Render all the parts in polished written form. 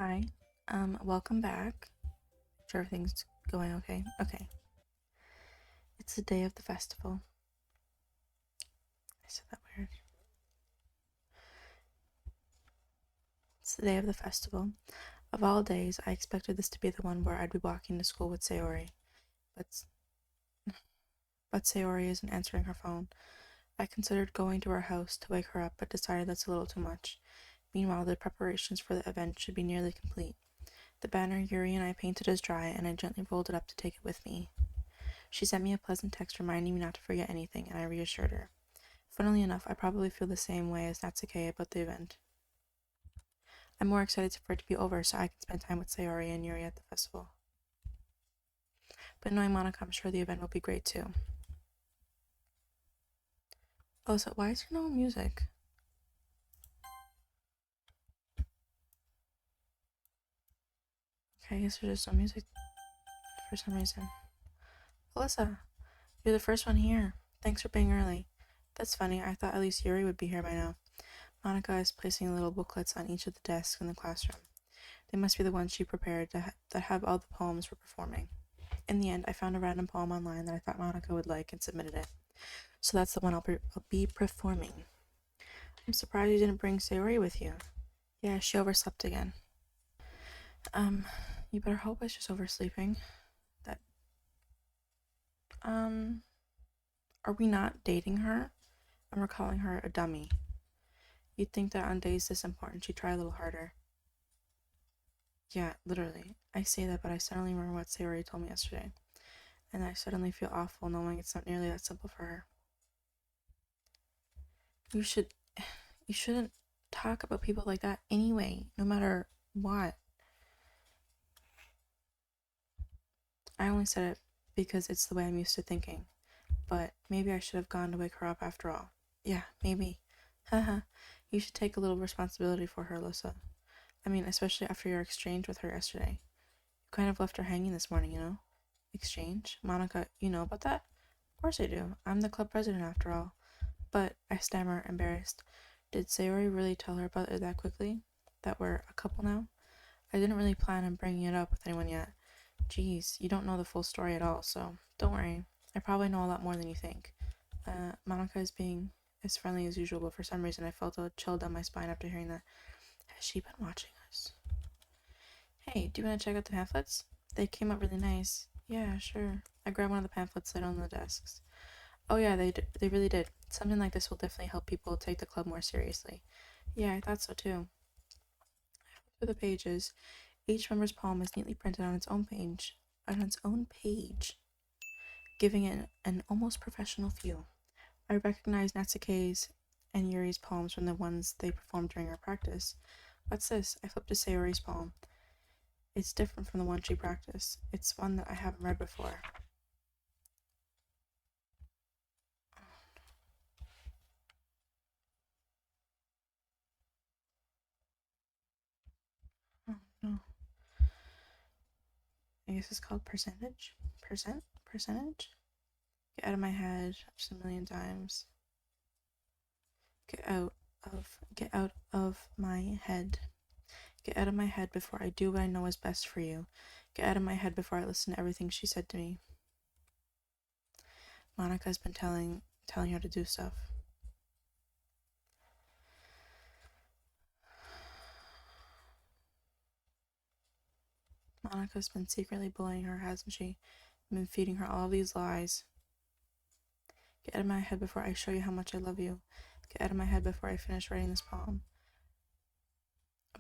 Hi, welcome back. Sure everything's going okay. Okay. It's the day of the festival. I said that weird. It's the day of the festival. Of all days, I expected this to be the one where I'd be walking to school with Sayori, but but Sayori isn't answering her phone. I considered going to her house to wake her up, but decided that's a little too much. Meanwhile, the preparations for the event should be nearly complete. The banner Yuri and I painted is dry, and I gently rolled it up to take it with me. She sent me a pleasant text reminding me not to forget anything, and I reassured her. Funnily enough, I probably feel the same way as Natsuke about the event. I'm more excited for it to be over so I can spend time with Sayori and Yuri at the festival. But knowing Monica, I'm sure the event will be great too. Oh, so why is there no music? Okay, I guess there's just no music for some reason. Alyssa, you're the first one here. Thanks for being early. That's funny, I thought at least Yuri would be here by now. Monica is placing little booklets on each of the desks in the classroom. They must be the ones she prepared that have all the poems we're performing. In the end, I found a random poem online that I thought Monica would like and submitted it. So that's the one I'll be performing. I'm surprised you didn't bring Sayori with you. Yeah, she overslept again. Um, you better hope it's just oversleeping. That, um, are we not dating her? And we're calling her a dummy. You'd think that on days this important she'd try a little harder. Yeah, literally. I say that, but I suddenly remember what Sayori told me yesterday. And I suddenly feel awful knowing it's not nearly that simple for her. You should you shouldn't talk about people like that anyway, no matter what. I only said it because it's the way I'm used to thinking. But maybe I should have gone to wake her up after all. Yeah, maybe. Haha, you should take a little responsibility for her, Alyssa. I mean, especially after your exchange with her yesterday. You kind of left her hanging this morning, you know? Exchange? Monica, you know about that? Of course I do. I'm the club president after all. But, I stammer, embarrassed. Did Sayori really tell her about it that quickly? That we're a couple now? I didn't really plan on bringing it up with anyone yet. Geez, you don't know the full story at all, so don't worry. I probably know a lot more than you think. Monica is being as friendly as usual, but for some reason I felt a chill down my spine after hearing that. Has she been watching us? Hey, do you want to check out the pamphlets? They came out really nice. Yeah, sure. I grabbed one of the pamphlets that are on the desks. Oh yeah, they really did. Something like this will definitely help people take the club more seriously. Yeah, I thought so too. For the pages, each member's poem is neatly printed on its own page, giving it an almost professional feel. I recognize Natsuke's and Yuri's poems from the ones they performed during our practice. What's this? I flipped to Sayori's poem. It's different from the one she practiced. It's one that I haven't read before. Oh no. I guess it's called percentage? Percentage? Get out of my head just a million times. Get out of my head. Get out of my head before I do what I know is best for you. Get out of my head before I listen to everything she said to me. Monica's been telling her to do stuff. Monica's been secretly bullying her, hasn't she? Been feeding her all these lies. Get out of my head before I show you how much I love you. Get out of my head before I finish writing this poem.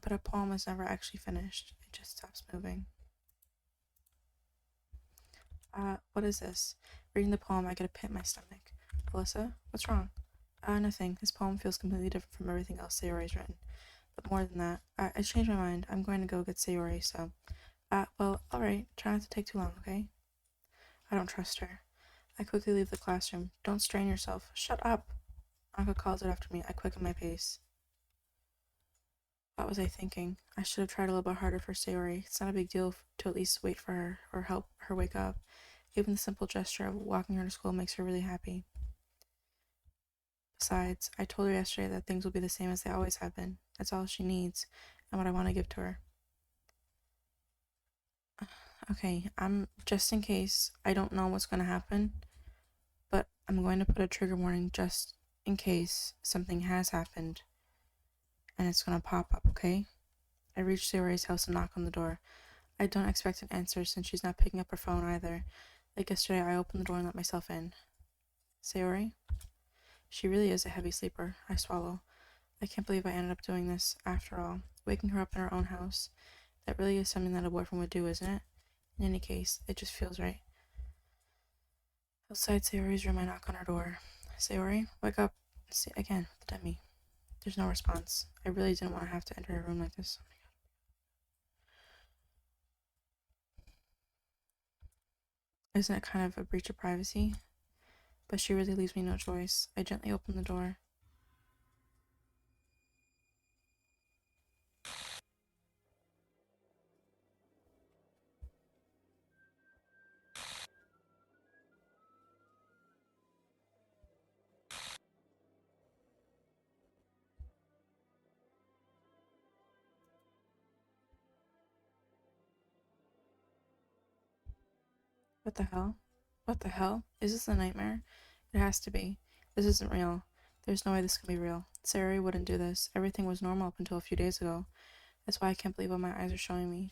But a poem is never actually finished. It just stops moving. What is this? Reading the poem, I get a pit in my stomach. Alyssa, what's wrong? Nothing. This poem feels completely different from everything else Sayori's written. But more than that, I changed my mind. I'm going to go get Sayori, so. Well, alright. Try not to take too long, okay? I don't trust her. I quickly leave the classroom. Don't strain yourself. Shut up! Anka calls it after me. I quicken my pace. What was I thinking? I should have tried a little bit harder for Sayori. It's not a big deal to at least wait for her or help her wake up. Even the simple gesture of walking her to school makes her really happy. Besides, I told her yesterday that things will be the same as they always have been. That's all she needs, and what I want to give to her. Okay, I'm just in case I don't know what's gonna happen, but I'm going to put a trigger warning just in case something has happened and it's gonna pop up, okay? I reach Sayori's house and knock on the door. I don't expect an answer since she's not picking up her phone either. Like yesterday, I opened the door and let myself in. Sayori? She really is a heavy sleeper. I swallow. I can't believe I ended up doing this after all. Waking her up in her own house. That really is something that a boyfriend would do, isn't it? In any case, it just feels right. Outside Sayori's room, I knock on her door. Sayori, wake up. Say again, with the dummy. There's no response. I really didn't want to have to enter her room like this. Isn't it kind of a breach of privacy? But she really leaves me no choice. I gently open the door. What the hell? What the hell? Is this a nightmare? It has to be. This isn't real. There's no way this can be real. Sayori wouldn't do this. Everything was normal up until a few days ago. That's why I can't believe what my eyes are showing me.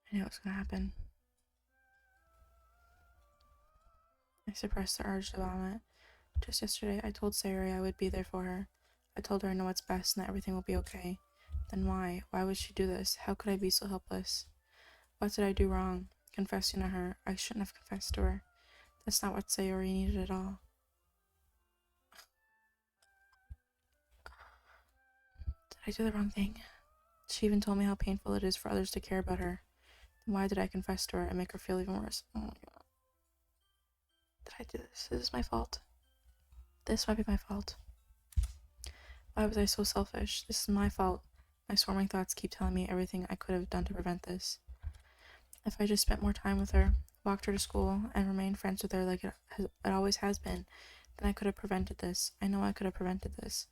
I knew it was gonna happen. I suppressed the urge to vomit. Just yesterday, I told Sayori I would be there for her. I told her I know what's best and that everything will be okay. Then why? Why would she do this? How could I be so helpless? What did I do wrong? Confessing to her. I shouldn't have confessed to her. That's not what Sayori needed at all. Did I do the wrong thing? She even told me how painful it is for others to care about her. Then why did I confess to her and make her feel even worse? Oh my god. Did I do this? Is this my fault? This might be my fault. Why was I so selfish? This is my fault. My swarming thoughts keep telling me everything I could have done to prevent this. If I just spent more time with her, walked her to school, and remained friends with her like it always has been, then I could have prevented this. I know I could have prevented this.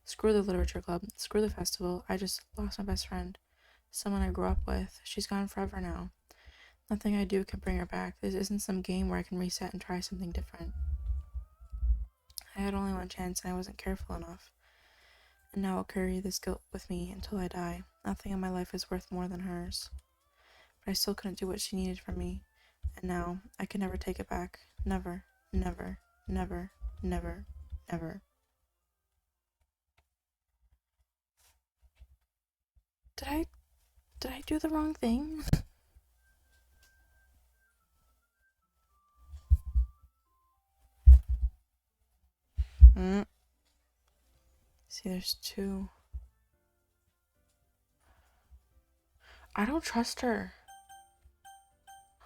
Screw the literature club. Screw the festival. I just lost my best friend. Someone I grew up with. She's gone forever now. Nothing I do can bring her back. This isn't some game where I can reset and try something different. I had only one chance and I wasn't careful enough. And now I'll carry this guilt with me until I die. Nothing in my life is worth more than hers. But I still couldn't do what she needed from me. And now I can never take it back. Never, never, never, never, never. Did I did I do the wrong thing? Mm. See, there's two. I don't trust her.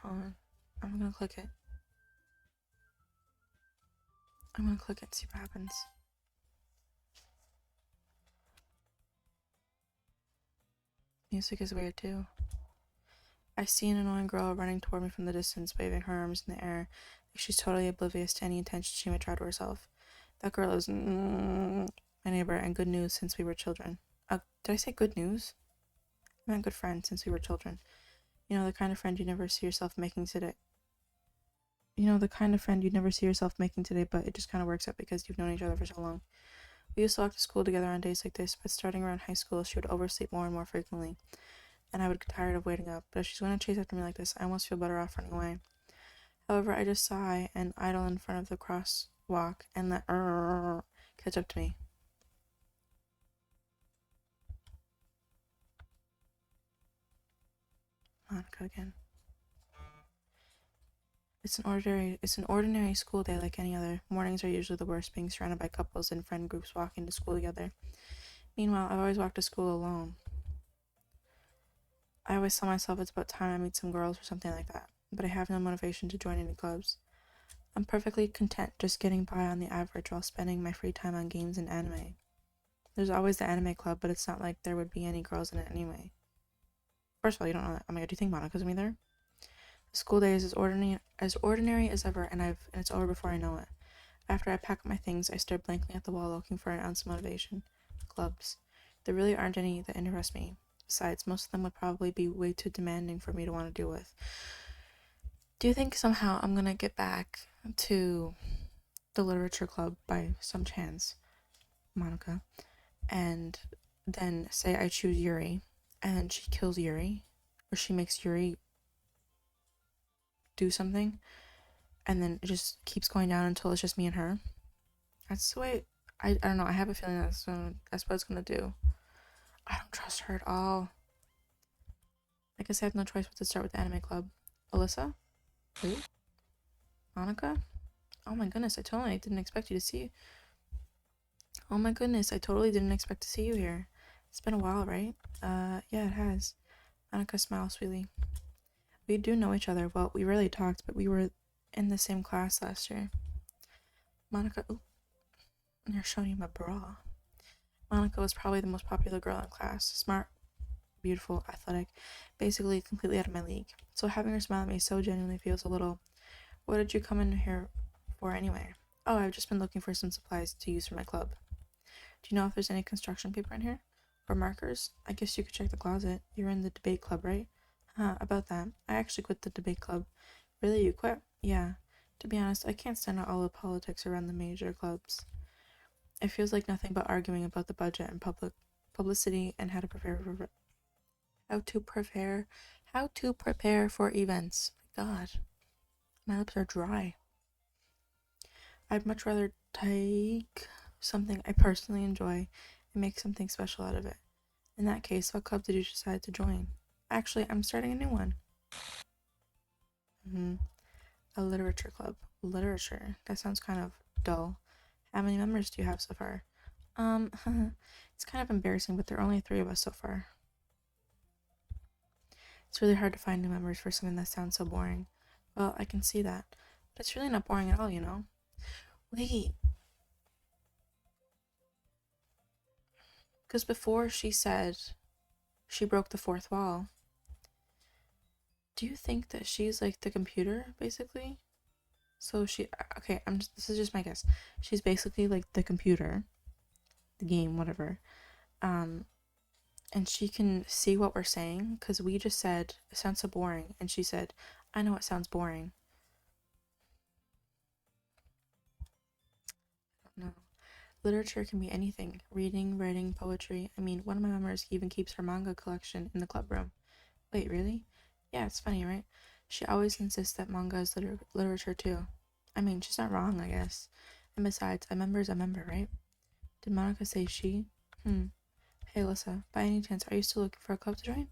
Hold on. I'm gonna click it. I'm gonna click it and see what happens. Music is weird too. I see an annoying girl running toward me from the distance, waving her arms in the air, like she's totally oblivious to any attention she might draw to herself. That girl is my neighbor and good news since we were children. Did I say good news? I meant good friend since we were children. You know, the kind of friend you never see yourself making today. You know, the kind of friend you'd never see yourself making today, but it just kind of works out because you've known each other for so long. We used to walk to school together on days like this, but starting around high school, she would oversleep more and more frequently, and I would get tired of waiting up. But if she's going to chase after me like this, I almost feel better off running away. However, I just sigh and idle in front of the crosswalk and let catch up to me. Monica again. It's an ordinary school day like any other. Mornings are usually the worst, being surrounded by couples and friend groups walking to school together. Meanwhile, I've always walked to school alone. I always tell myself it's about time I meet some girls or something like that, but I have no motivation to join any clubs. I'm perfectly content just getting by on the average while spending my free time on games and anime. There's always the anime club, but it's not like there would be any girls in it anyway. First of all, you don't know that. Oh my god, do you think Monica's gonna be there? The school day is as ordinary as ever, and it's over before I know it. After I pack up my things, I stare blankly at the wall, looking for an ounce of motivation. Clubs. There really aren't any that interest me. Besides, most of them would probably be way too demanding for me to want to deal with. Do you think somehow I'm gonna get back to the literature club by some chance, Monica, and then say I choose Yuri, and she kills Yuri, or she makes Yuri do something, and then it just keeps going down until it's just me and her? That's the way. I don't know. I have a feeling that's what it's gonna do. I don't trust her at all. I guess I have no choice but to start with the anime club. Alyssa? Who? Monica? Oh my goodness, I totally didn't expect you to see. Oh my goodness, I totally didn't expect to see you here. It's been a while, right? Yeah, it has. Monica smiles sweetly. We do know each other. Well, we rarely talked, but we were in the same class last year. Monica, ooh, they're showing you my bra. Monica was probably the most popular girl in class. Smart, beautiful, athletic, basically completely out of my league. So having her smile at me so genuinely feels a little. What did you come in here for anyway? Oh, I've just been looking for some supplies to use for my club. Do you know if there's any construction paper in here? Or markers? I guess you could check the closet. You're in the debate club, right? Huh, about that. I actually quit the debate club. Really, you quit? Yeah. To be honest, I can't stand out all the politics around the major clubs. It feels like nothing but arguing about the budget and publicity and how to prepare for events. God, my lips are dry. I'd much rather take something I personally enjoy and make something special out of it. In that case, what club did you decide to join? Actually, I'm starting a new one. Hmm. A literature club. Literature. That sounds kind of dull. How many members do you have so far? Um, it's kind of embarrassing, but there are only 3 of us so far. It's really hard to find new members for something that sounds so boring. Well, I can see that. But it's really not boring at all, you know? Wait, because before she said she broke the 4th wall, do you think that she's like the computer, basically? So okay, this is just my guess. She's basically like the computer, the game, whatever. Um, and she can see what we're saying because we just said it sounds so boring, and she said, "I know it sounds boring." No, literature can be anything: reading, writing, poetry. I mean, one of my members even keeps her manga collection in the club room. Wait, really? Yeah, it's funny, right? She always insists that manga is literature too. I mean, she's not wrong, I guess. And besides, a member is a member, right? Did Monica say she? Hmm. Hey, Alyssa, by any chance, are you still looking for a club to join?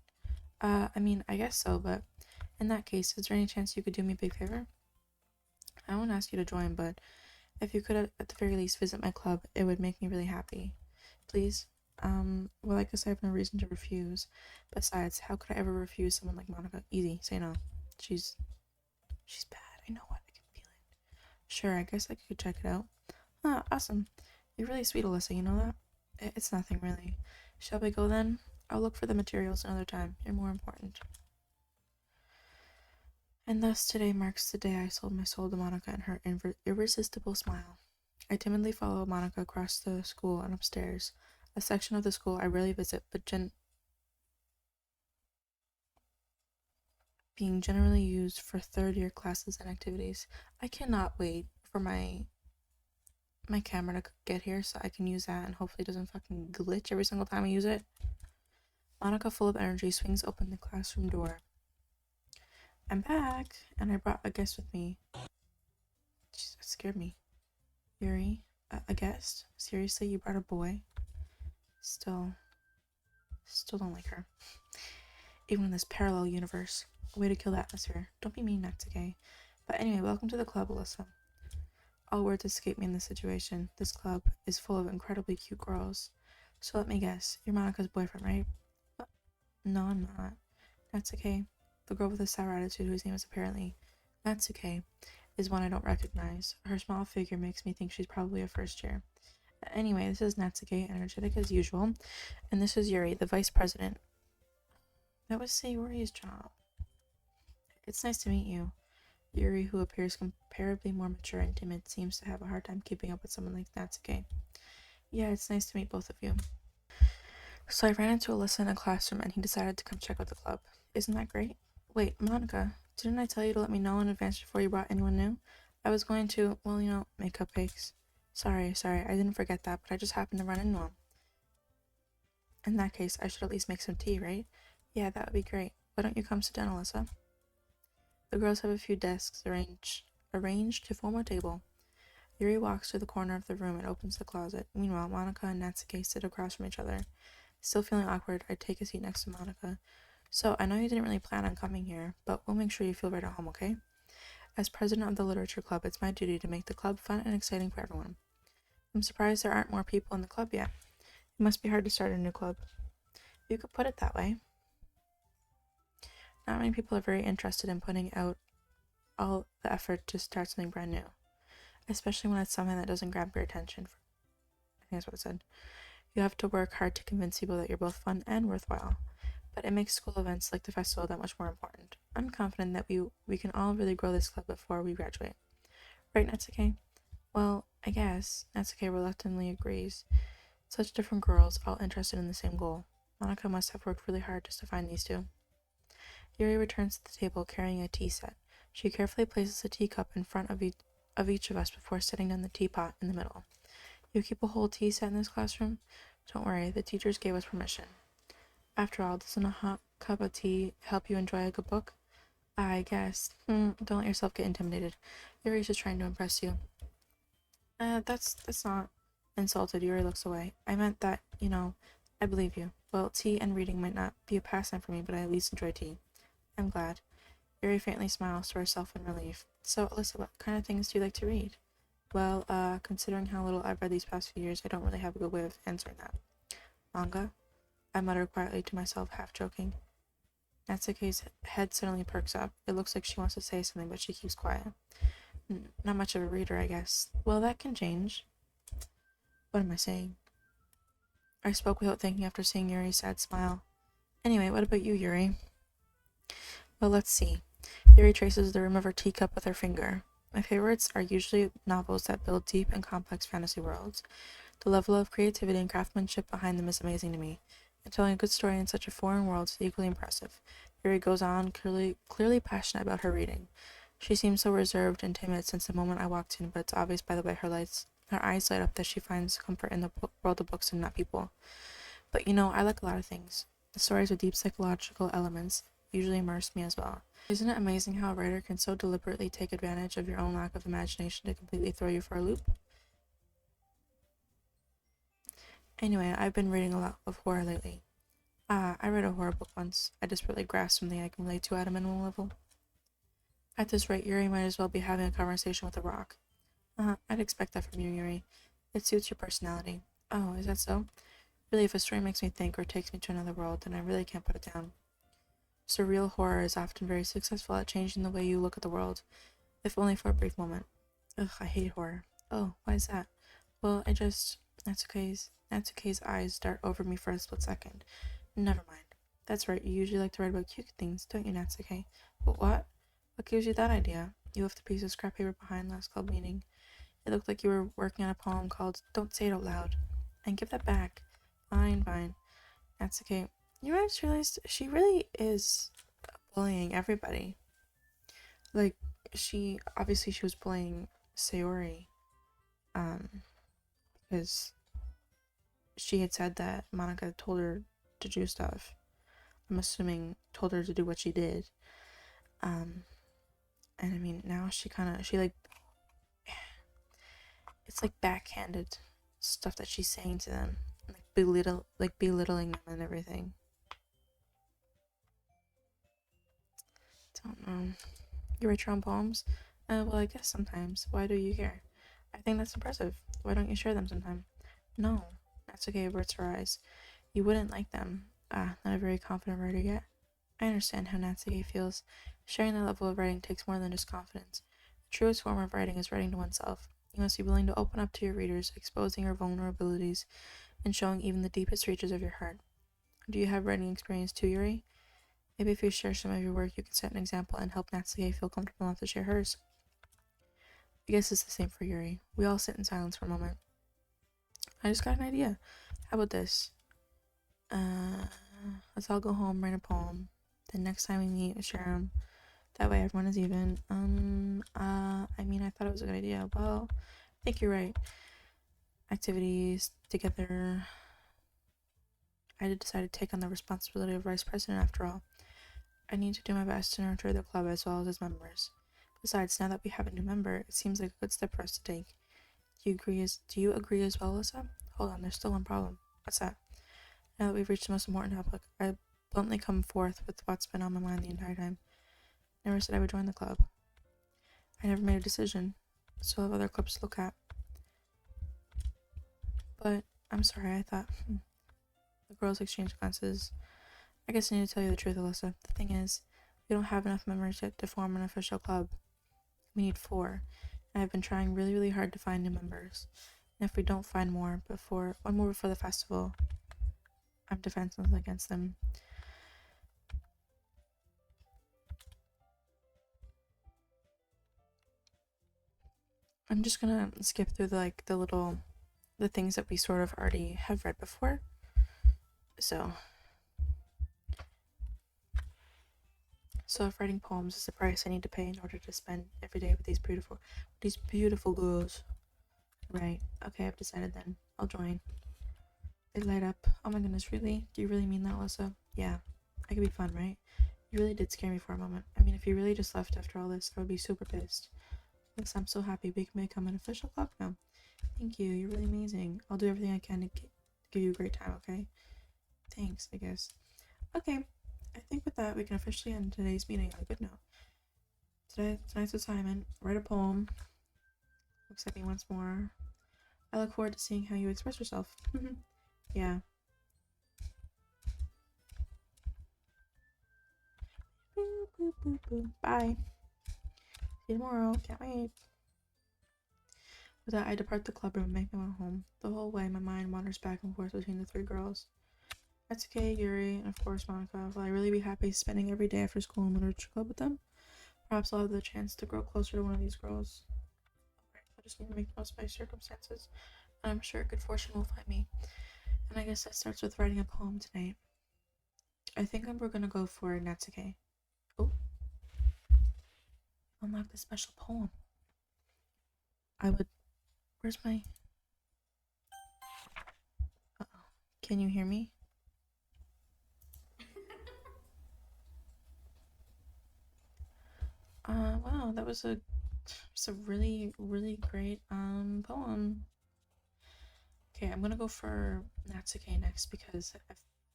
I mean, I guess so, but in that case, is there any chance you could do me a big favor? I won't ask you to join, but if you could at the very least visit my club, it would make me really happy. Please? Well, I guess I have no reason to refuse. Besides, how could I ever refuse someone like Monica? Easy, say no. She's she's bad. I know what I can feel it. Sure, I guess I could check it out. Ah, awesome. You're really sweet, Alyssa, you know that? It's nothing really. Shall we go then? I'll look for the materials another time. You're more important. And thus today marks the day I sold my soul to Monica and her irresistible smile. I timidly follow Monica across the school and upstairs, a section of the school I rarely visit, but being generally used for 3rd-year classes and activities. I cannot wait for my camera to get here so I can use that and hopefully it doesn't fucking glitch every single time I use it. Monica, full of energy, swings open the classroom door. I'm back, and I brought a guest with me. Jeez, that scared me. Yuri, a guest? Seriously, you brought a boy? Still don't like her. Even in this parallel universe. Way to kill the atmosphere. Don't be mean, Natsuke. But anyway, welcome to the club, Alyssa. All words escape me in this situation. This club is full of incredibly cute girls. So let me guess, you're Monica's boyfriend, right? No, I'm not. Natsuke, the girl with the sour attitude whose name is apparently Natsuke, is one I don't recognize. Her small figure makes me think she's probably a first year. Anyway, this is Natsuke, energetic as usual, and this is Yuri, the vice president. That was Sayori's job. It's nice to meet you. Yuri, who appears comparably more mature and timid, seems to have a hard time keeping up with someone like Natsuke. Yeah, it's nice to meet both of you. So I ran into Alyssa in a classroom and he decided to come check out the club. Isn't that great? Wait, Monica, didn't I tell you to let me know in advance before you brought anyone new? I was going to, well, make cupcakes. Sorry, I didn't forget that, but I just happened to run into him. In that case, I should at least make some tea, right? Yeah, that would be great. Why don't you come sit down, Alyssa? The girls have a few desks arranged to form a table. Yuri walks to the corner of the room and opens the closet. Meanwhile, Monica and Natsuke sit across from each other. Still feeling awkward, I take a seat next to Monica. So, I know you didn't really plan on coming here, but we'll make sure you feel right at home, okay? As president of the literature club, it's my duty to make the club fun and exciting for everyone. I'm surprised there aren't more people in the club yet. It must be hard to start a new club. You could put it that way. Not many people are very interested in putting out all the effort to start something brand new, especially when it's something that doesn't grab your attention. I think that's what it said. You have to work hard to convince people that you're both fun and worthwhile, but it makes school events like the festival that much more important. I'm confident that we can all really grow this club before we graduate. Right, Natsuke? Well, I guess. Natsuke reluctantly agrees. Such different girls, all interested in the same goal. Monica must have worked really hard just to find these two. Yuri returns to the table carrying a tea set. She carefully places a teacup in front of each of us before setting down the teapot in the middle. You keep a whole tea set in this classroom? Don't worry, the teachers gave us permission. After all, doesn't a hot cup of tea help you enjoy a good book? I guess. Don't let yourself get intimidated. Yuri's just trying to impress you. That's not insulted. Yuri looks away. I meant that, I believe you. Well, tea and reading might not be a pastime for me, but I at least enjoy tea. I'm glad. Yuri faintly smiles to herself in relief. So, Alyssa, what kind of things do you like to read? Well, considering how little I've read these past few years, I don't really have a good way of answering that. Manga? I mutter quietly to myself, half joking. Natsuke's head suddenly perks up. It looks like she wants to say something, but she keeps quiet. Not much of a reader, I guess. Well, that can change. What am I saying? I spoke without thinking after seeing Yuri's sad smile. Anyway, what about you, Yuri? Well, let's see. Yuri traces the rim of her teacup with her finger. My favorites are usually novels that build deep and complex fantasy worlds. The level of creativity and craftsmanship behind them is amazing to me, and telling a good story in such a foreign world is equally impressive. Yuri goes on, clearly passionate about her reading. She seems so reserved and timid since the moment I walked in, but it's obvious by the way her eyes light up that she finds comfort in the world of books and not people. But I like a lot of things. The stories with deep psychological elements usually immerse me as well. Isn't it amazing how a writer can so deliberately take advantage of your own lack of imagination to completely throw you for a loop? Anyway, I've been reading a lot of horror lately. I read a horror book once. I desperately grasped something I can relate to at a minimal level. At this rate, Yuri might as well be having a conversation with a rock. I'd expect that from you, Yuri. It suits your personality. Oh, is that so? Really, if a story makes me think or takes me to another world, then I really can't put it down. Surreal horror is often very successful at changing the way you look at the world, if only for a brief moment. Ugh, I hate horror. Oh, why is that? Well, Natsuke's eyes dart over me for a split second. Never mind. That's right, you usually like to write about cute things, don't you, Natsuke? But what? What gives you that idea? You left a piece of scrap paper behind last club meeting. It looked like you were working on a poem called Don't Say It Out Loud. And give that back. Fine. Natsuke, you know, I just realized she really is bullying everybody. Like, she was bullying Sayori, because she had said that Monica told her to do stuff. I'm assuming told her to do what she did. And I mean, now she like, it's like backhanded stuff that she's saying to them, like belittling them and everything. Don't know. You write your own poems? Well, I guess sometimes. Why do you care? I think that's impressive. Why don't you share them sometime? No. Natsuke averts her eyes. You wouldn't like them. Not a very confident writer yet. I understand how Natsuke feels. Sharing that level of writing takes more than just confidence. The truest form of writing is writing to oneself. You must be willing to open up to your readers, exposing your vulnerabilities, and showing even the deepest reaches of your heart. Do you have writing experience too, Yuri? Maybe if you share some of your work, you can set an example and help Natsuki feel comfortable enough to share hers. I guess it's the same for Yuri. We all sit in silence for a moment. I just got an idea. How about this? Let's all go home, write a poem. Then next time we meet, share them. That way everyone is even. I thought it was a good idea. Well, I think you're right. Activities together. I did decide to take on the responsibility of vice president after all. I need to do my best to nurture the club as well as its members. Besides, now that we have a new member, it seems like a good step for us to take. Do you agree as well, Alyssa? Hold on, there's still one problem. What's that? Now that we've reached the most important topic, I bluntly come forth with what's been on my mind the entire time. Never said I would join the club. I never made a decision. Still have other clubs to look at. But I'm sorry, I thought. The girls exchanged glances. I guess I need to tell you the truth, Alyssa. The thing is, we don't have enough members yet to form an official club. We need 4. And I've been trying really, really hard to find new members. And if we don't find one more before the festival, I'm defenseless against them. I'm just gonna skip through the things that we sort of already have read before. So if writing poems is the price I need to pay in order to spend every day with these beautiful girls. Right. Okay, I've decided then. I'll join. They light up. Oh my goodness, really? Do you really mean that, Alyssa? Yeah. I could be fun, right? You really did scare me for a moment. I mean, if you really just left after all this, I would be super pissed. Yes, I'm so happy we can become an official club now. Thank you. You're really amazing. I'll do everything I can to give you a great time, okay? Thanks, I guess. Okay. I think with that, we can officially end today's meeting on a good note. Tonight's assignment, write a poem. Looks at me once more. I look forward to seeing how you express yourself. Yeah. Bye. See you tomorrow. Can't wait. With that, I depart the club room and make my way home. The whole way, my mind wanders back and forth between the 3 girls. Natsuki, Yuri, and of course Monica. Will I really be happy spending every day after school in literature club with them? Perhaps I'll have the chance to grow closer to one of these girls. Alright, I just need to make the most of my circumstances, and I'm sure good fortune will find me. And I guess that starts with writing a poem tonight. I think we're gonna go for Natsuki. Oh. Unlock the special poem. Where's my... Uh-oh. Can you hear me? Wow, that was a really, really great, poem. Okay, I'm gonna go for Natsuki next because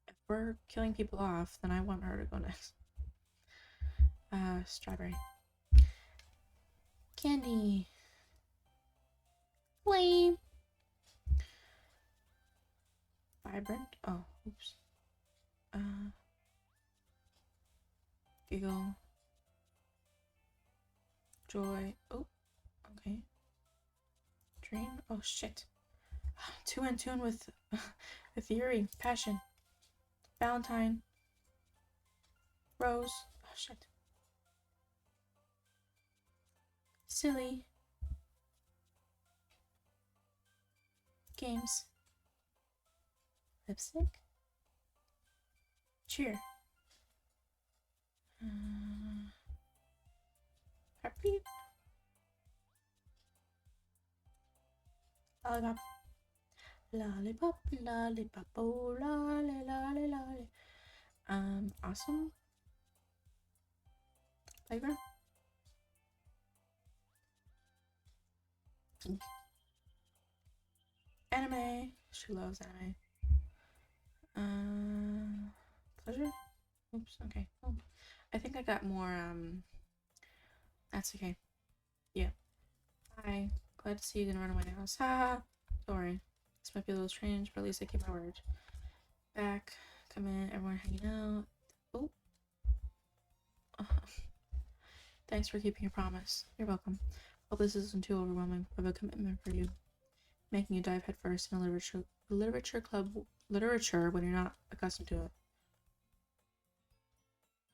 if we're killing people off, then I want her to go next. Strawberry. Candy. Flame. Vibrant. Oh, oops. Giggle. Joy. Oh, okay. Dream. Oh, shit. Too in tune with Yuri. Passion. Valentine. Rose. Oh, shit. Silly. Games. Lipstick. Cheer. Heartbeat. Lollipop. Lollipop, lollipop, oh, lolly, lolly, lolly. Awesome. Playground. Anime. She loves anime. Pleasure. Oops. Okay. Oh, I think I got more. That's okay. Yeah. Hi. Glad to see you didn't run away now. Ha. Don't worry. This might be a little strange, but at least I keep my word. Back. Come in. Everyone hanging out. Oh. Thanks for keeping your promise. You're welcome. Hope this isn't too overwhelming of a commitment for you. Making you dive headfirst in a literature club when you're not accustomed to it.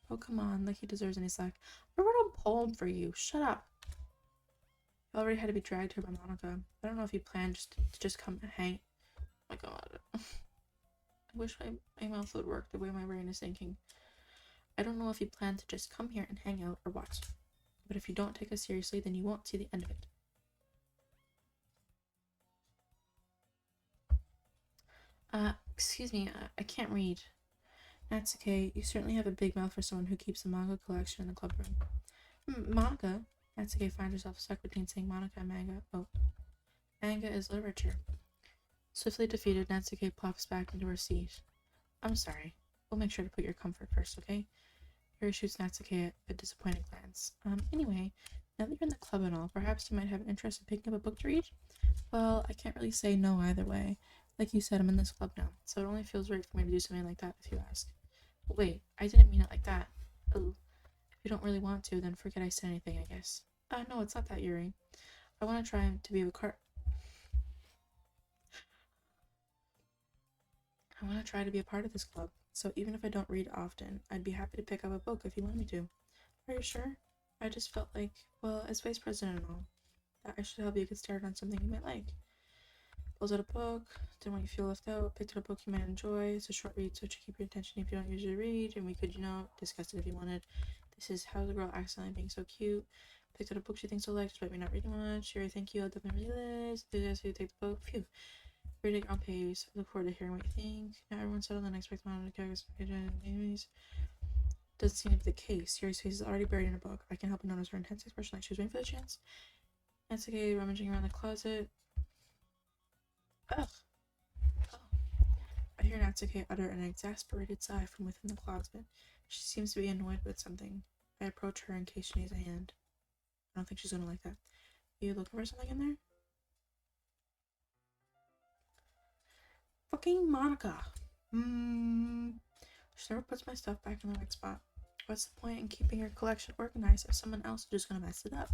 Oh, come on, like he deserves any slack. I wrote a poem for you. Shut up. I already had to be dragged here by Monica. I don't know if you planned to just come hang. Oh my god. I wish my mouth would work the way my brain is thinking. I don't know if you plan to just come here and hang out or what. But if you don't take us seriously, then you won't see the end of it. Excuse me, I can't read. That's okay. You certainly have a big mouth for someone who keeps a manga collection in the club room. Manga? Natsuke finds herself stuck between saying Monica and manga. Oh, manga is literature. Swiftly defeated, Natsuke plops back into her seat. I'm sorry. We'll make sure to put your comfort first, okay? Yuri shoots Natsuke a disappointed glance. Anyway, now that you're in the club and all, perhaps you might have an interest in picking up a book to read? Well, I can't really say no either way. Like you said, I'm in this club now, so it only feels right for me to do something like that if you ask. Wait, I didn't mean it like that. Oh, if you don't really want to, then forget I said anything, I guess. No, it's not that, Yuri. I want to try to be a I want to try to be a part of this club, so even if I don't read often, I'd be happy to pick up a book if you want me to. Are you sure? I just felt like, well, as vice president and all, that I should help you get started on something you might like. Pulls out a book, didn't want you to feel left out, picked out a book you might enjoy. It's a short read, so it should keep your attention if you don't usually read, and we could, discuss it if you wanted. This is How's the Girl Accidentally Being So Cute. Picked out a book she thinks you'll like, despite me not reading much. Sure, thank you, I'll definitely read this. Enthusiastic you take the book. Phew. Read it on pace. Look forward to hearing what you think. Now everyone's settled and expect one of the characters enemies. Doesn't seem to be the case. Yuri's face is already buried in a book. I can help but notice her intense expression like she was waiting for the chance. Natsuke rummaging around the closet. Ugh. Oh. I hear Natsuke utter an exasperated sigh from within the closet. She seems to be annoyed with something. I approach her in case she needs a hand. I don't think she's gonna like that. Are you looking for something in there? Fucking Monica. She never puts my stuff back in the right spot. What's the point in keeping your collection organized if someone else is just gonna mess it up?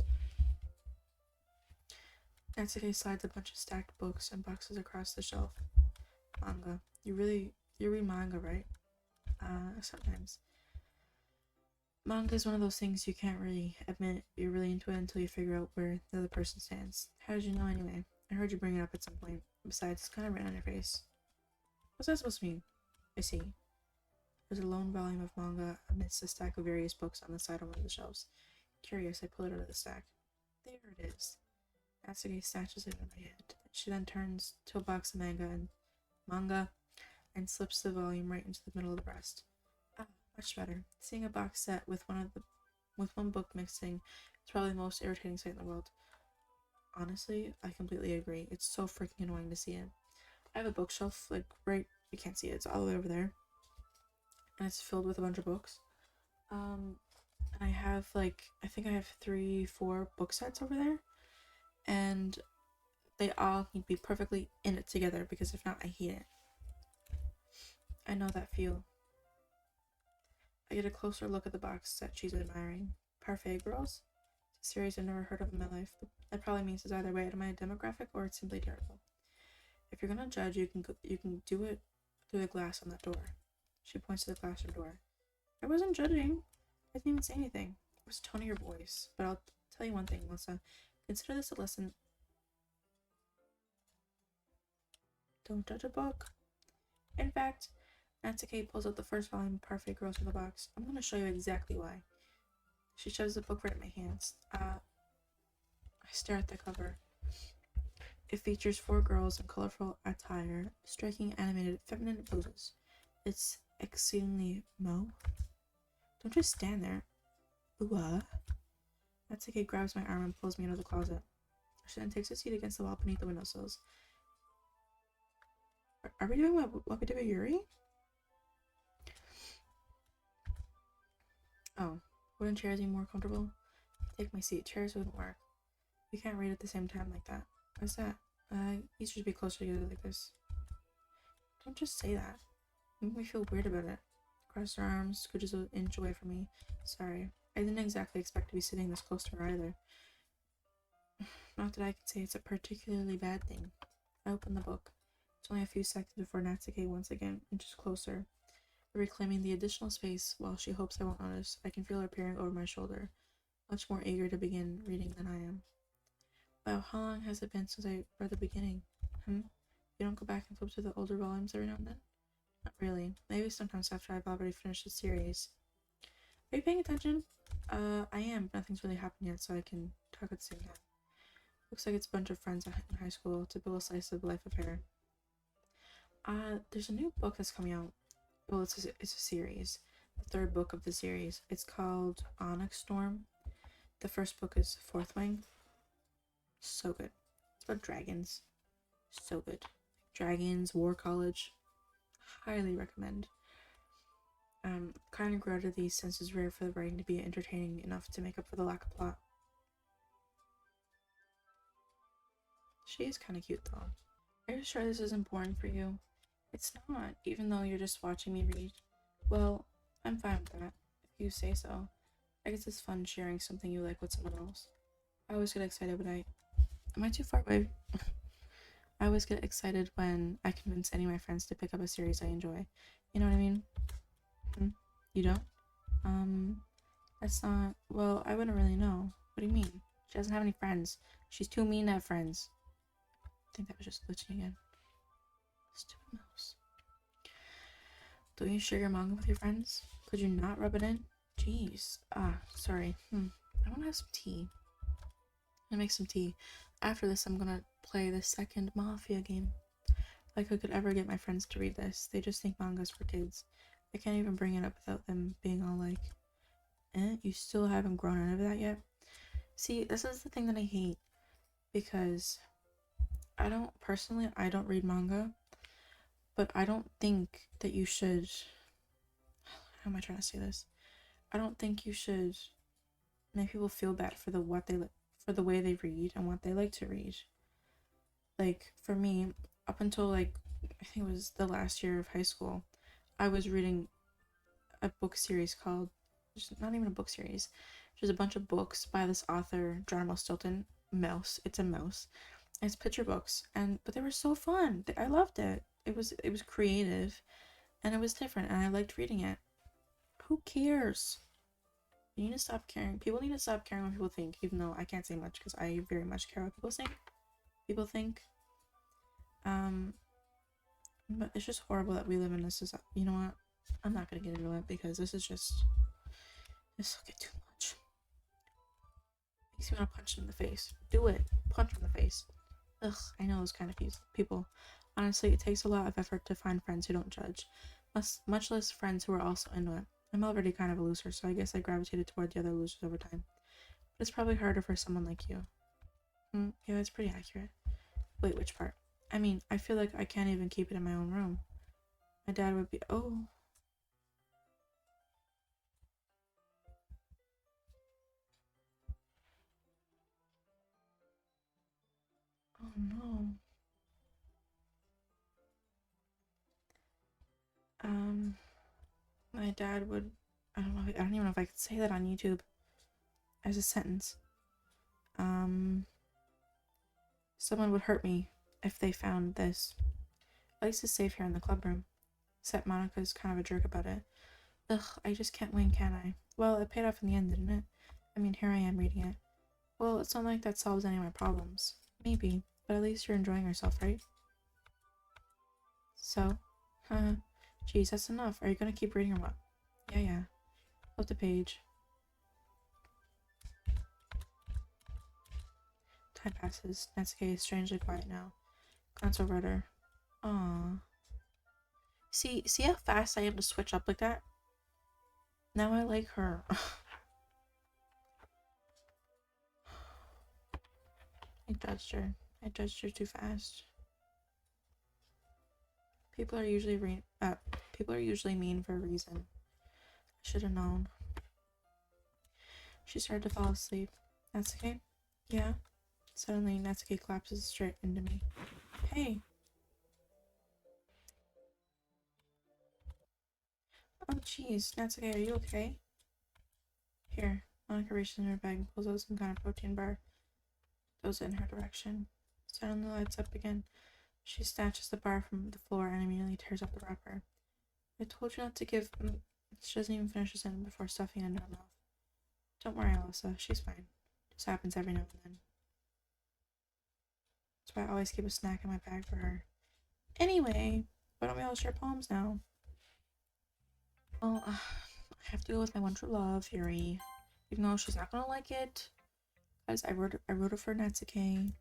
Natsuke slides a bunch of stacked books and boxes across the shelf. Manga. You read manga, right? Sometimes. Manga is one of those things you can't really admit you're really into it until you figure out where the other person stands. How did you know anyway? I heard you bring it up at some point. Besides, it's kind of written on your face. What's that supposed to mean? I see. There's a lone volume of manga amidst a stack of various books on the side of one of the shelves. Curious, I pull it out of the stack. There it is. Natsuke snatches it out of my hand. She then turns to a box of manga and slips the volume right into the middle of the breast. Ah, much better. Seeing a box set with one book missing is probably the most irritating sight in the world. Honestly, I completely agree. It's so freaking annoying to see it. I have a bookshelf, like, right, you can't see it, it's all the way over there. And it's filled with a bunch of books. And I have, like, I think I have 3-4 book sets over there. And they all need to be perfectly in it together, because if not, I hate it. I know that feel. I get a closer look at the box set she's admiring. Parfait Girls? It's a series I've never heard of in my life. That probably means it's either way out of my demographic or it's simply terrible. If you're gonna judge, you can do it through the glass on that door. She points to the classroom door. I wasn't judging. I didn't even say anything. It was the tone of your voice. But I'll tell you one thing, Melissa. Consider this a lesson. Don't judge a book. In fact, Natsuke pulls out the first volume of Parfait Girls from the box. I'm gonna show you exactly why. She shoves the book right in my hands. I stare at the cover. It features 4 girls in colorful attire, striking animated feminine poses. It's exceedingly Don't just stand there. Ooh. Natsuke grabs my arm and pulls me out of the closet. She then takes a seat against the wall beneath the windowsills. Are we doing what we did with Yuri? Oh, wooden chairs be more comfortable? Take my seat. Chairs wouldn't work. We can't read at the same time like that. What's that? You should be closer together like this. Don't just say that. You make me feel weird about it. Cross her arms, scooches an inch away from me. Sorry. I didn't exactly expect to be sitting this close to her either. Not that I could say it's a particularly bad thing. I open the book. It's only a few seconds before Natsuke once again inches closer. reclaiming the additional space while she hopes I won't notice. I can feel her peering over my shoulder, much more eager to begin reading than I am. Wow, how long has it been since I read the beginning? You don't go back and flip through the older volumes every now and then? Not really. Maybe sometimes after I've already finished the series. Are you paying attention? I am. Nothing's really happened yet, so I can talk at the same time. Looks like it's a bunch of friends in high school. Typical slice of life affair. There's a new book that's coming out. Well, it's a series. The third book of the series. It's called Onyx Storm. The first book is Fourth Wing. So good. It's about dragons. So good. Dragons, War College. Highly recommend. Kind of grew out of these since it's rare for the writing to be entertaining enough to make up for the lack of plot. She is kind of cute though. Are you sure this is important for you? It's not, even though you're just watching me read. Well, I'm fine with that, if you say so. I guess it's fun sharing something you like with someone else. I always get excited when I... Am I too far away? I always get excited when I convince any of my friends to pick up a series I enjoy. You know what I mean? You don't? That's not... Well, I wouldn't really know. What do you mean? She doesn't have any friends. She's too mean to have friends. I think that was just glitching again. Stupid mouse. Don't you share your manga with your friends? Could you not rub it in? Jeez. Sorry. I want to have some tea. I'm gonna make some tea. After this, I'm gonna play the second Mafia game. Like I could ever get my friends to read this. They just think manga's for kids. I can't even bring it up without them being all like, you still haven't grown out of that yet? See, this is the thing that I hate. Because I don't read manga. But I don't think that you should... How am I trying to say this? I don't think you should make people feel bad for the way they read and what they like to read. Like, for me, up until, like, I think it was the last year of high school, I was reading a book series called... Not even a book series. Just a bunch of books by this author, Jarmo Stilton. Mouse. It's a mouse. And it's picture books. But they were so fun. I loved it. It was creative. And it was different. And I liked reading it. Who cares? You need to stop caring. People need to stop caring what people think, even though I can't say much because I very much care what people think. But it's just horrible that we live in this society. You know what? I'm not gonna get into it because this will get too much. Makes me want to punch him in the face. Do it. Punch him in the face. Ugh, I know those kind of people. Honestly, it takes a lot of effort to find friends who don't judge. Much less friends who are also into it. I'm already kind of a loser, so I guess I gravitated toward the other losers over time. But it's probably harder for someone like you. Yeah, that's pretty accurate. Wait, which part? I mean, I feel like I can't even keep it in my own room. My dad would be... Oh. Oh no. My dad would... I don't even know if I could say that on YouTube as a sentence. Someone would hurt me if they found this. At least it's safe here in the club room. Except Monica's kind of a jerk about it. Ugh, I just can't win, can I? Well, it paid off in the end, didn't it? I mean, here I am reading it. Well, it's not like that solves any of my problems. Maybe, but at least you're enjoying yourself, right? So? Geez, that's enough. Are you gonna keep reading or what? Yeah. Flip the page. Time passes. Natsuke is strangely quiet now. Console read her. Aww. See how fast I am to switch up like that? Now I like her. I judged her. I judged her too fast. People are usually mean for a reason. I should have known. She started to fall asleep. Natsuke? Yeah? Suddenly, Natsuke collapses straight into me. Hey! Oh jeez, Natsuke, are you okay? Here. Monica reaches in her bag and pulls out some kind of protein bar. Throws it in her direction. Suddenly lights up again. She snatches the bar from the floor and immediately tears up the wrapper. I told you not to give. She doesn't even finish the sentence before stuffing it into her mouth. Don't worry, Alyssa. She's fine. This happens every now and then. That's why I always keep a snack in my bag for her. Anyway, why don't we all share poems now? Well, I have to go with my one true love, Fury. Even though she's not gonna like it, because I wrote it for Natsuke.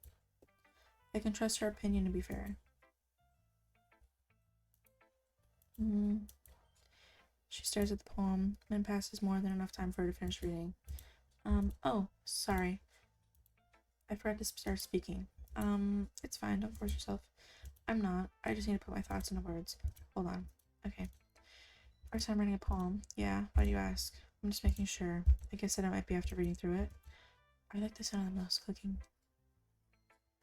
I can trust her opinion to be fair. She stares at the poem, then passes more than enough time for her to finish reading. Oh, sorry. I forgot to start speaking. It's fine, don't force yourself. I'm not. I just need to put my thoughts into words. Hold on. Okay. First time writing a poem. Yeah, why do you ask? I'm just making sure. I guess that I might be after reading through it. I like the sound of the mouse clicking.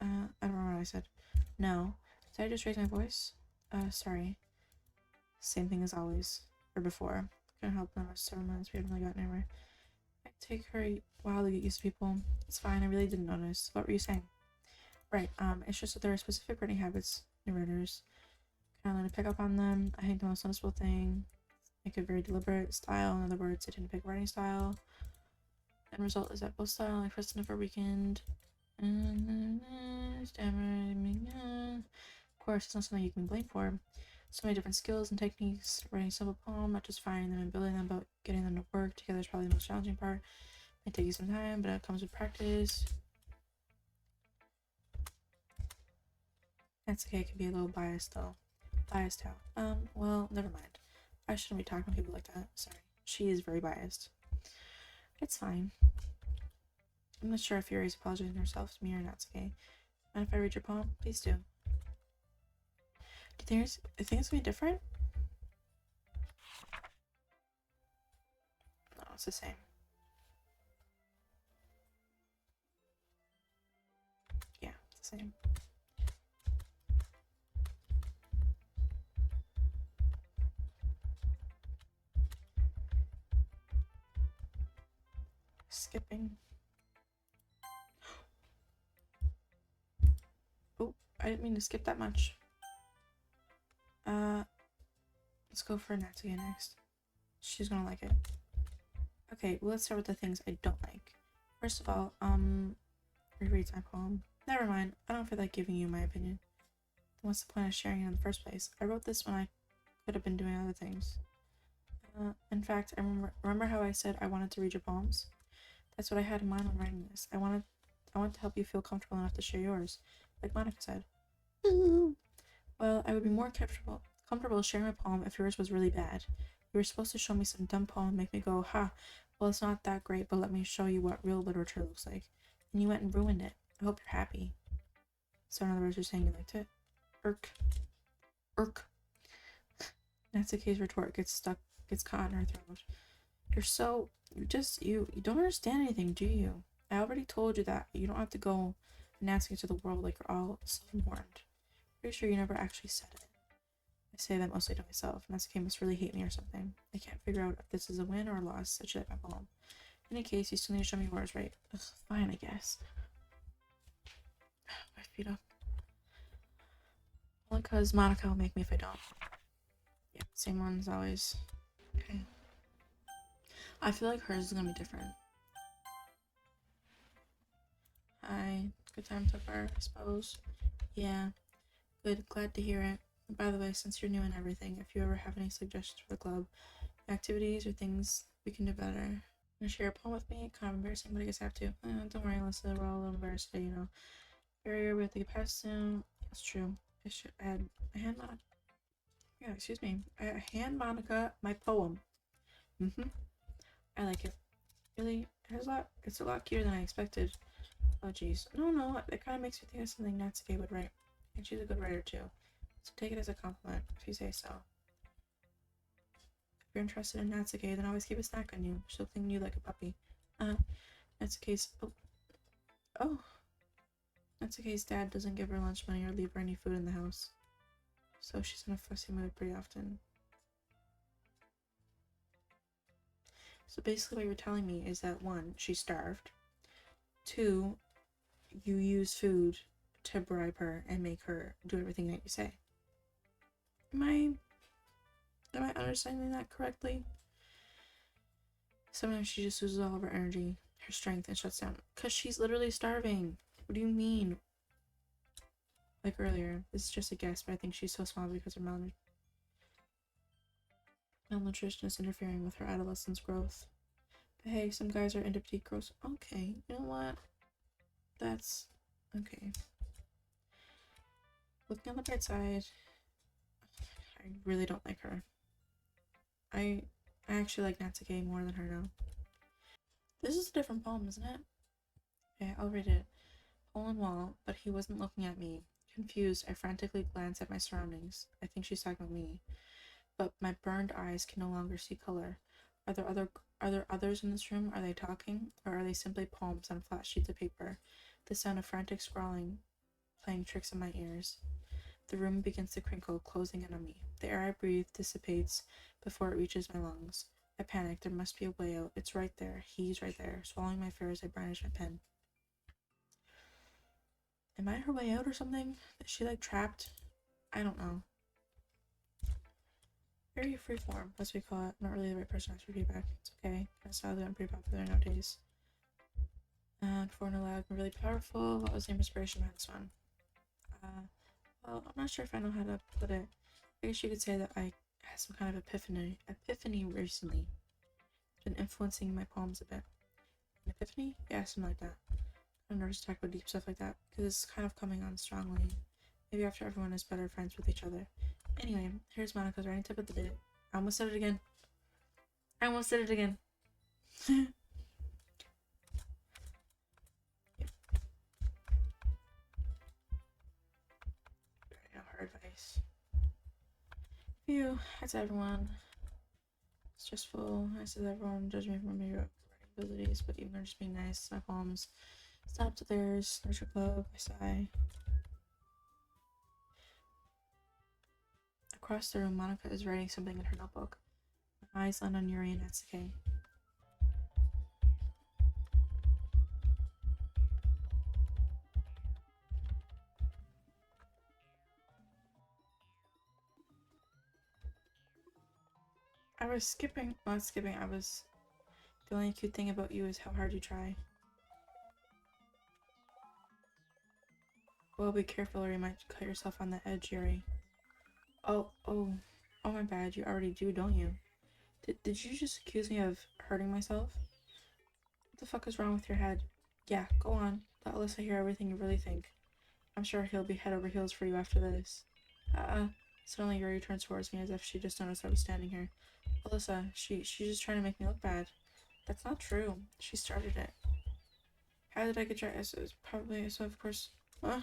I don't remember what I said. No. Did I just raise my voice? Sorry. Same thing as always. Or before. Couldn't help them. 7 minutes. We haven't really gotten anywhere. I take her a while to get used to people. It's fine. I really didn't notice. What were you saying? Right. It's just that there are specific writing habits in writers. Kind of learn to pick up on them. I think the most noticeable thing, make a very deliberate style. In other words, I didn't pick a writing style. End result is that both style and first never weakened. Of course, it's not something you can blame for. So many different skills and techniques. Writing a simple poem, not just finding them and building them, but getting them to work together is probably the most challenging part. It may take you some time, but it comes with practice. That's okay, it can be a little biased though. Biased how? Well, never mind. I shouldn't be talking to people like that. Sorry. She is very biased. It's fine. I'm not sure if Yuri's apologizing herself to me or Natsuke. And if I read your poem, please do. Do you think it's gonna be different? No, it's the same. Yeah, it's the same. Skipping. Oh, I didn't mean to skip that much. Let's go for Natsuki next. She's gonna like it. Okay, well, let's start with the things I don't like. First of all, rereads my poem. Never mind, I don't feel like giving you my opinion. Then what's the point of sharing it in the first place? I wrote this when I could have been doing other things. In fact, I remember how I said I wanted to read your poems? That's what I had in mind when writing this. I want to help you feel comfortable enough to share yours, like Monica said. Well, I would be more comfortable sharing my poem if yours was really bad. You were supposed to show me some dumb poem and make me go, ha, well, it's not that great, but let me show you what real literature looks like. And you went and ruined it. I hope you're happy. So in other words, you're saying you liked it? Irk. Irk. Natsuke's retort gets caught in her throat. You don't understand anything, do you? I already told you that. You don't have to go and ask into the world like you're all self-warned. Pretty sure you never actually said it. I say that mostly to myself. Natsuke must really hate me or something. I can't figure out if this is a win or a loss. I should like my poem. In any case, you still need to show me yours, right? Ugh, fine, I guess. My feet up. Only because Monica will make me if I don't. Yeah, same one as always. Okay. I feel like hers is gonna be different. Hi. Good time so far, I suppose. Yeah. Good. Glad to hear it. And by the way, since you're new and everything, if you ever have any suggestions for the club, activities or things we can do better, you share a poem with me? Kind of embarrassing, but I guess I have to. Don't worry, Alyssa. We're all a little embarrassed today, you know. Barrier, we have to get past soon. That's true. I should add a hand Monica. Yeah, excuse me. Hand Monica my poem. I like it. Really? It's a lot cuter than I expected. Oh, jeez. No, it kind of makes me think of something Natsuke would write. And she's a good writer, too. So take it as a compliment, if you say so. If you're interested in Natsuke, then always keep a snack on you. She'll cling to you like a puppy. Natsuke's... Oh. Natsuke's dad doesn't give her lunch money or leave her any food in the house. So she's in a fussy mood pretty often. So basically what you're telling me is that 1, she's starved. 2, you use food to bribe her and make her do everything that you say. Am Am I understanding that correctly? Sometimes she just loses all of her energy, her strength, and shuts down. Because she's literally starving. What do you mean? Like earlier, this is just a guess, but I think she's so small because her malnutrition is interfering with her adolescence growth. But hey, some guys are into petite growth. Okay, you know what? That's okay. Looking on the bright side, I really don't like her. I actually like Natsuki more than her now. This is a different poem, isn't it? Okay, I'll read it. Hole in wall, but he wasn't looking at me. Confused, I frantically glanced at my surroundings. I think she's talking about me. But my burned eyes can no longer see color. Are there others in this room? Are they talking? Or are they simply poems on flat sheets of paper? The sound of frantic scrawling playing tricks in my ears. The room begins to crinkle, closing in on me. The air I breathe dissipates before it reaches my lungs. I panic. There must be a way out. It's right there. He's right there. Swallowing my fear as I brandish my pen. Am I her way out or something? Is she like trapped? I don't know. Very freeform, as we call it. Not really the right person to ask for feedback. It's okay. Kind of sadly, I'm pretty popular nowadays. And for an aloud, really powerful. What was the inspiration behind this one? Well, I'm not sure if I know how to put it. I guess you could say that I had some kind of epiphany recently. It's been influencing my poems a bit. An epiphany? Yeah, something like that. I'm nervous to talk about deep stuff like that because it's kind of coming on strongly. Maybe after everyone is better friends with each other. Anyway, here's Monica's writing tip of the day. I almost said it again. Her advice. Phew, that's everyone. Stressful. I said everyone judge me for my writing abilities, but even they're just being nice. My poems. Stop to theirs. Nurture club. I sigh. Across the room, Monica is writing something in her notebook. My eyes land on Yuri and Natsuki. I was skipping. Not skipping. I was. The only cute thing about you is how hard you try. Well, be careful or you might cut yourself on the edge, Yuri. Oh, my bad. You already do, don't you? Did you just accuse me of hurting myself? What the fuck is wrong with your head? Yeah, go on. Let Alyssa hear everything you really think. I'm sure he'll be head over heels for you after this. Suddenly Yuri turns towards me as if she just noticed I was standing here. Alyssa, she's just trying to make me look bad. That's not true. She started it. How did I get your S's? Probably, so of course. I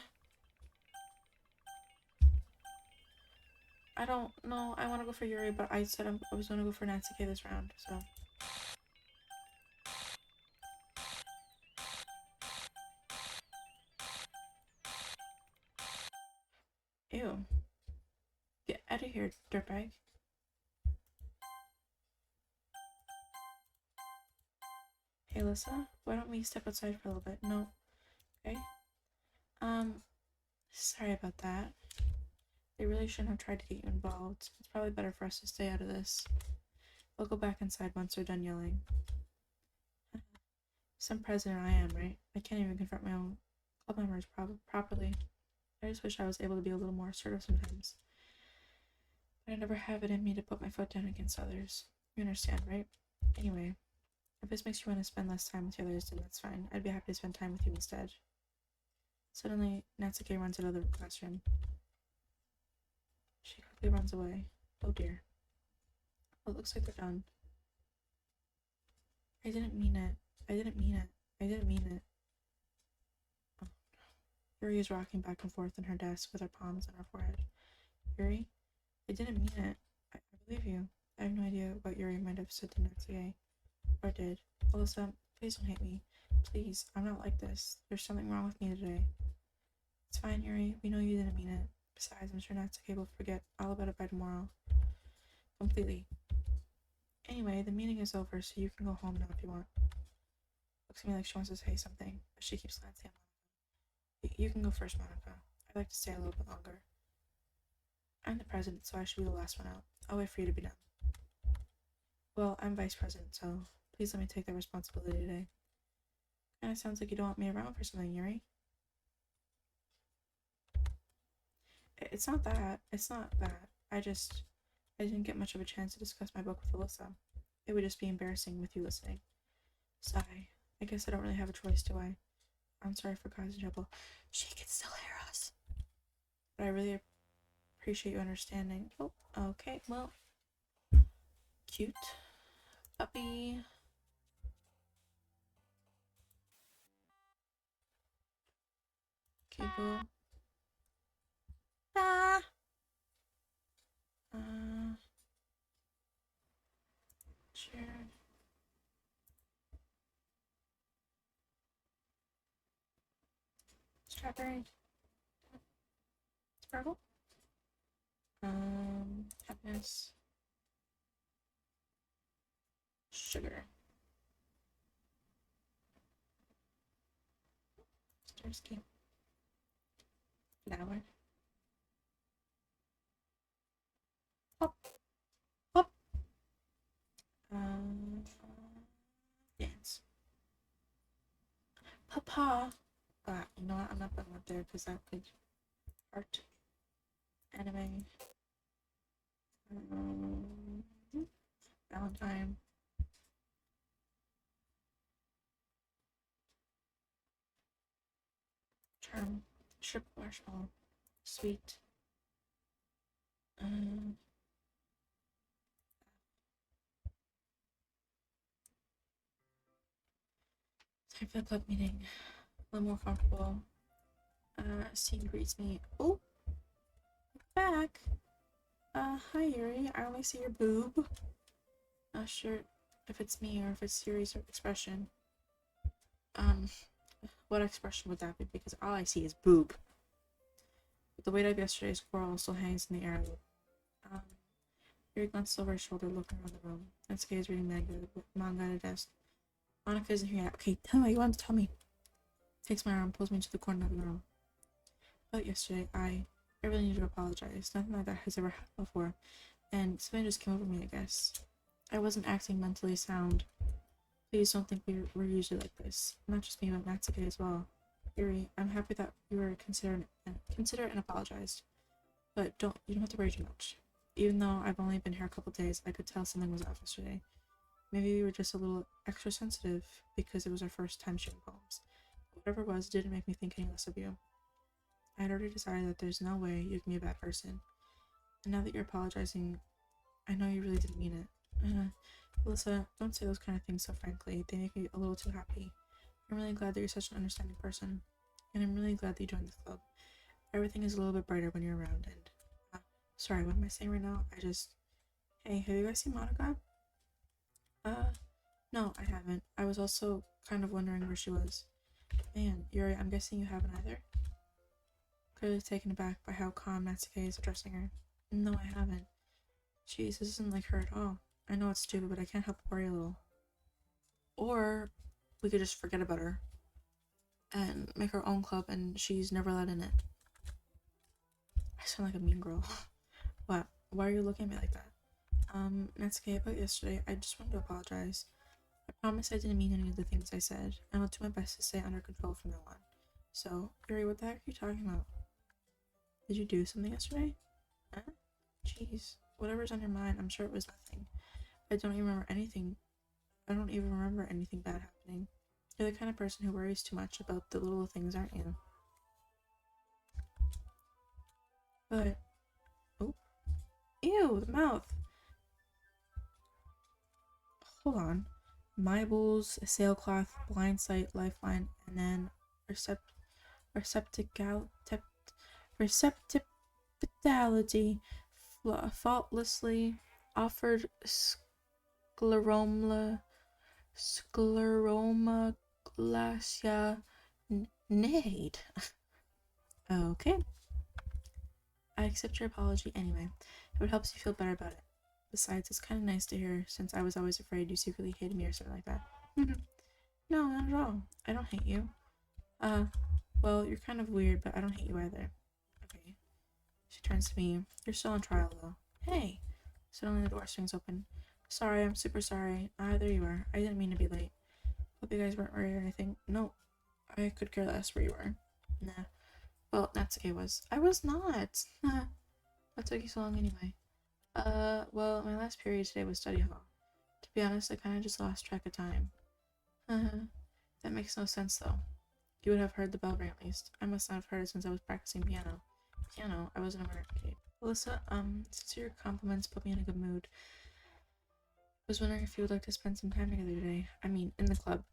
don't know. I want to go for Yuri, but I said I was going to go for Natsuki this round, so. Ew. Get out of here, dirtbag. Hey, Alyssa, why don't we step outside for a little bit? No. Okay. Sorry about that. They really shouldn't have tried to get you involved. It's probably better for us to stay out of this. We'll go back inside once they're done yelling. Some president I am, right? I can't even confront my own club members properly. I just wish I was able to be a little more assertive sometimes. But I never have it in me to put my foot down against others. You understand, right? Anyway, if this makes you want to spend less time with the others, then that's fine. I'd be happy to spend time with you instead. Suddenly, Natsuki runs out of the classroom. She quickly runs away. Oh dear. Well, it looks like they're done. I didn't mean it. I didn't mean it. Oh. Yuri is rocking back and forth in her desk with her palms on her forehead. Yuri? I didn't mean it. I believe you. I have no idea what Yuri might have said to Natsuki. Or did. Alyssa, please don't hate me. Please, I'm not like this. There's something wrong with me today. It's fine, Yuri. We know you didn't mean it. Besides, I'm sure Natsuki will forget all about it by tomorrow. Completely. Anyway, the meeting is over, so you can go home now if you want. Looks at me like she wants to say something, but she keeps glancing at Monica. You can go first, Monica. I'd like to stay a little bit longer. I'm the president, so I should be the last one out. I'll wait for you to be done. Well, I'm vice president, so please let me take that responsibility today. Kinda sounds like you don't want me around for something, Yuri. It's not that. It's not that. I didn't get much of a chance to discuss my book with Alyssa. It would just be embarrassing with you listening. Sigh. I guess I don't really have a choice, do I? I'm sorry for causing trouble. She can still hear us. But I really appreciate you understanding. Oh, okay, well. Cute. Puppy. Cute girl. Ah! Sure. Strawberry. Sparkle. Happiness. Sugar. Starsky. Flower. Pop. Pop. Dance. Papa. You know what? I'm not putting that there because that could art. Anime. Valentine. Charm. Strip marshmallow. Sweet. Time for the club meeting. A little more comfortable. Scene greets me. Oh, back. Hi Yuri. I only see your boob. Not sure if it's me or if it's Yuri's expression. What expression would that be? Because all I see is boob. But the weight of yesterday's quarrel still hangs in the air. Yuri glances over his shoulder, looking around the room. Natsuki is reading manga at a desk. Monica isn't here yet. Okay, tell me what you want to tell me. Takes my arm, pulls me into the corner of the room. About yesterday, I really need to apologize. Nothing like that has ever happened before. And something just came over me, I guess. I wasn't acting mentally sound. Please don't think we're usually like this. Not just me, but Natsuki as well. Yuri, I'm happy that you were considerate and apologized. But you don't have to worry too much. Even though I've only been here a couple days, I could tell something was off yesterday. Maybe we were just a little extra sensitive because it was our first time sharing poems. Whatever it was didn't make me think any less of you. I had already decided that there's no way you can be a bad person. And now that you're apologizing, I know you really didn't mean it. Alyssa, don't say those kind of things so frankly. They make me a little too happy. I'm really glad that you're such an understanding person. And I'm really glad that you joined the club. Everything is a little bit brighter when you're around. And sorry, what am I saying right now? Hey, have you guys seen Monica? No, I haven't. I was also kind of wondering where she was. Man, Yuri, I'm guessing you haven't either? Clearly taken aback by how calm Natsuki is addressing her. No, I haven't. Jeez, this isn't like her at all. I know it's stupid, but I can't help but worry a little. Or we could just forget about her and make our own club and she's never let in it. I sound like a mean girl. What? Why are you looking at me like that? Natsuki, about yesterday, I just wanted to apologize. I promise I didn't mean any of the things I said, and I'll do my best to stay under control from now on. So, Yuri, what the heck are you talking about? Did you do something yesterday? Huh? Jeez. Whatever's on your mind, I'm sure it was nothing. I don't even remember anything bad happening. You're the kind of person who worries too much about the little things, aren't you? But, oh. Ew, the mouth! Hold on. Mibbles, sailcloth, blind sight, lifeline, and then receptibility, faultlessly offered scleroma glacia nade. Okay. I accept your apology anyway. If it helps you feel better about it. Besides, it's kind of nice to hear, since I was always afraid you secretly hated me or something like that. No, not at all. I don't hate you. Well, you're kind of weird, but I don't hate you either. Okay. She turns to me. You're still on trial, though. Hey! Suddenly the door swings open. Sorry, I'm super sorry. Ah, there you are. I didn't mean to be late. Hope you guys weren't worried or anything. No, I could care less where you were. Nah. Well, Natsuke was. I was not! What took you so long anyway? Well, my last period today was study hall. To be honest, I kinda just lost track of time. That makes no sense, though. You would have heard the bell ring at least. I must not have heard it since I was practicing piano. Piano? I wasn't aware of it. Alyssa, since your compliments put me in a good mood, I was wondering if you would like to spend some time together today. I mean, in the club.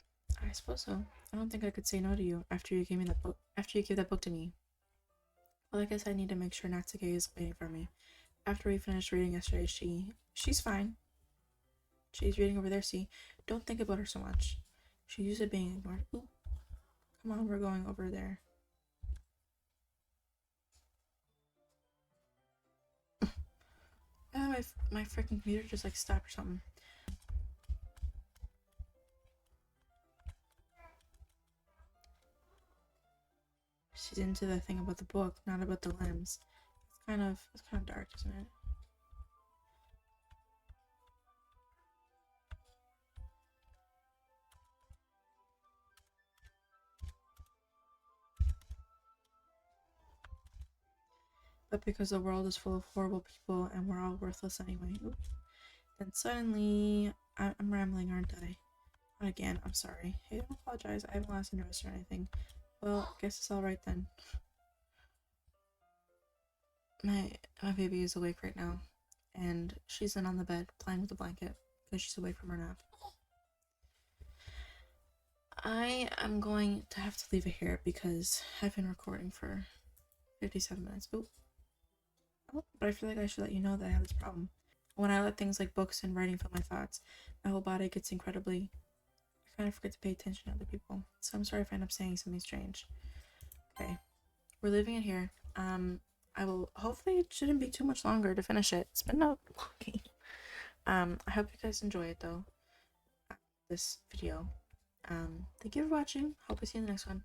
I suppose so. I don't think I could say no to you after you gave me that book. After you gave that book to me. Well, I guess I need to make sure Natsuke is waiting for me. After we finished reading yesterday, she's fine. She's reading over there. See, don't think about her so much. She's used to being ignored. Ooh, come on, we're going over there. My freaking computer just like stopped or something. She's into the thing about the book, not about the limbs. It's kind of dark, isn't it? But because the world is full of horrible people and we're all worthless anyway. Oops. Then suddenly, I'm rambling, aren't I? Not again. I'm sorry. Hey, don't apologize. I haven't lost interest or anything. Well, I guess it's all right then. My baby is awake right now, and she's in on the bed playing with the blanket because she's awake from her nap. I am going to have to leave it here because I've been recording for 57 minutes. Oh, but I feel like I should let you know that I have this problem. When I let things like books and writing fill my thoughts, my whole body gets incredibly. I kind of forget to pay attention to other people. So I'm sorry if I end up saying something strange. Okay, we're leaving it here. I will. Hopefully, it shouldn't be too much longer to finish it. It's been a long game. I hope you guys enjoy it though. This video. Thank you for watching. Hope to see you in the next one.